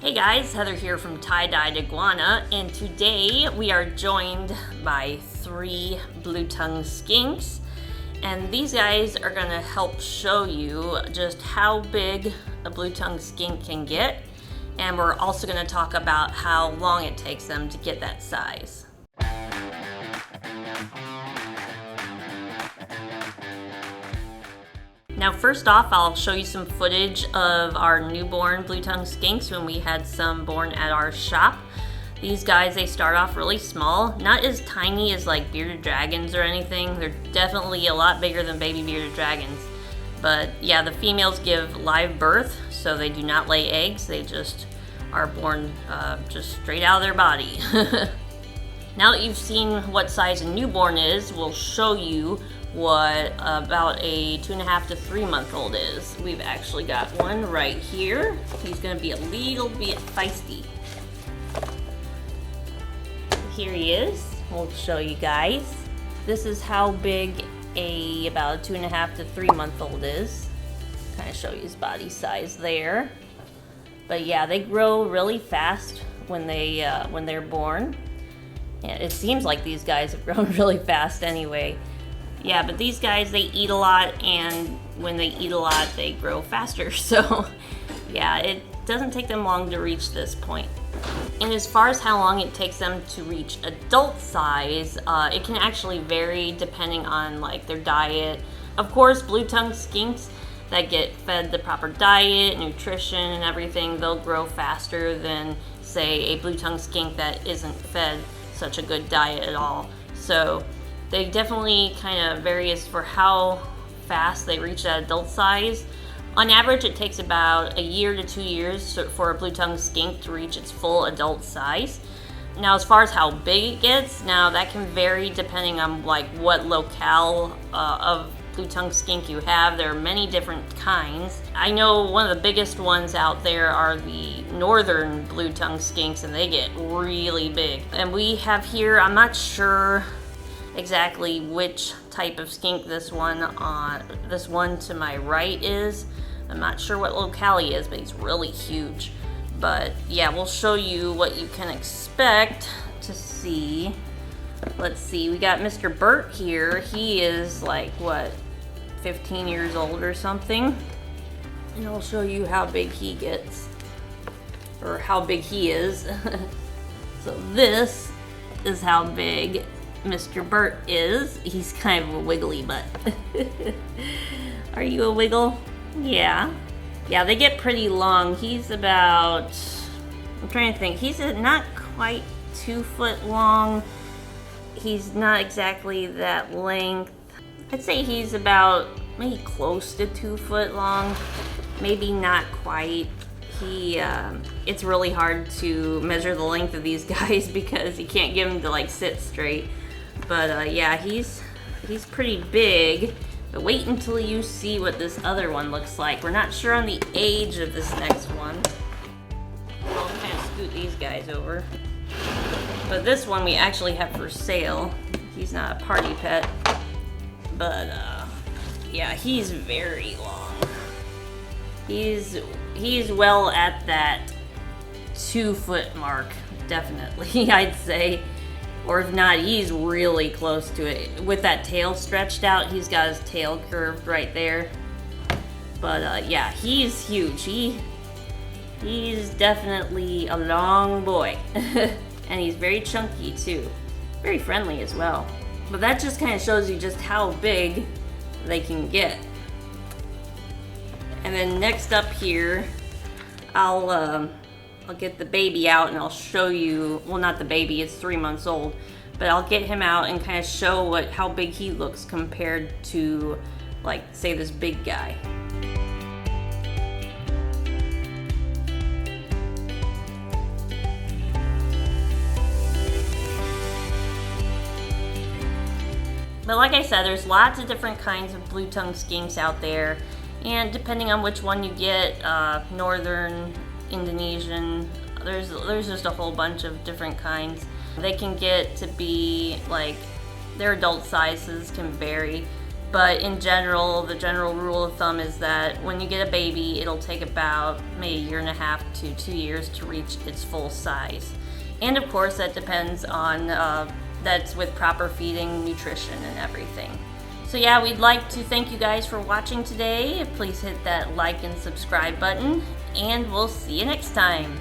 Hey guys, Heather here from Tye-Dyed Iguana, and today we are joined by 3 blue-tongued skinks, and these guys are going to help show you just how big a blue-tongued skink can get, and we're also going to talk about how long it takes them to get that size. Now first off, I'll show you some footage of our newborn blue-tongued skinks when we had some born at our shop. These guys, they start off really small, not as tiny as like bearded dragons or anything. They're definitely a lot bigger than baby bearded dragons. But yeah, the females give live birth, so they do not lay eggs. They just are born just straight out of their body. Now that you've seen what size a newborn is, we'll show you what about a 2.5 to 3 month old is. We've actually got one right here. He's gonna be a little bit feisty. Here he is. We'll show you guys. This is how big about a 2.5 to 3 month old is. Kind of show you his body size there. But yeah, they grow really fast when they're born. And it seems like these guys have grown really fast anyway. Yeah, but these guys, they eat a lot, and when they eat a lot, they grow faster. So yeah, it doesn't take them long to reach this point. And as far as how long it takes them to reach adult size, it can actually vary depending on like their diet. Of course, blue-tongued skinks that get fed the proper diet, nutrition, and everything, they'll grow faster than, say, a blue-tongued skink that isn't fed such a good diet at all. So they definitely kind of vary as for how fast they reach that adult size. On average, it takes about 1 year to 2 years for a blue-tongued skink to reach its full adult size. Now, as far as how big it gets, now that can vary depending on like what locale of blue-tongued skink you have. There are many different kinds. I know one of the biggest ones out there are the northern blue-tongued skinks, and they get really big. And we have here, I'm not sure exactly which type of skink this one to my right is. I'm not sure what locale he is, but he's really huge. But yeah, we'll show you what you can expect to see. Let's see, we got Mr. Bert here. He is like, what, 15 years old or something. And I'll show you how big he gets, or how big he is. So this is how big Mr. Bert is. He's kind of a wiggly butt. Are you a wiggle? Yeah. Yeah, they get pretty long. He's about, I'm trying to think, he's not quite 2 foot long. He's not exactly that length. I'd say he's about maybe close to 2 foot long. Maybe not quite. It's really hard to measure the length of these guys because you can't get him to like sit straight. But yeah, he's pretty big. But wait until you see what this other one looks like. We're not sure on the age of this next one. We'll kind of scoot these guys over. But this one we actually have for sale. He's not a party pet. But yeah, he's very long. He's well at that 2 foot mark, definitely, I'd say. Or if not, he's really close to it. With that tail stretched out, he's got his tail curved right there. But yeah, he's huge. He's definitely a long boy. And he's very chunky too. Very friendly as well. But that just kind of shows you just how big they can get. And then next up here, I'll get the baby out and I'll show you, well, not the baby, it's 3 months old, but I'll get him out and kind of show how big he looks compared to, like, say this big guy. But like I said, there's lots of different kinds of blue-tongued skinks out there, and depending on which one you get, northern, Indonesian, there's just a whole bunch of different kinds. They can get to be like, their adult sizes can vary But in general, the general rule of thumb is that when you get a baby, it'll take about maybe 1.5 to 2 years to reach its full size. And of course, that depends on, that's with proper feeding, nutrition, and everything. So yeah, we'd like to thank you guys for watching today. Please hit that like and subscribe button, and we'll see you next time.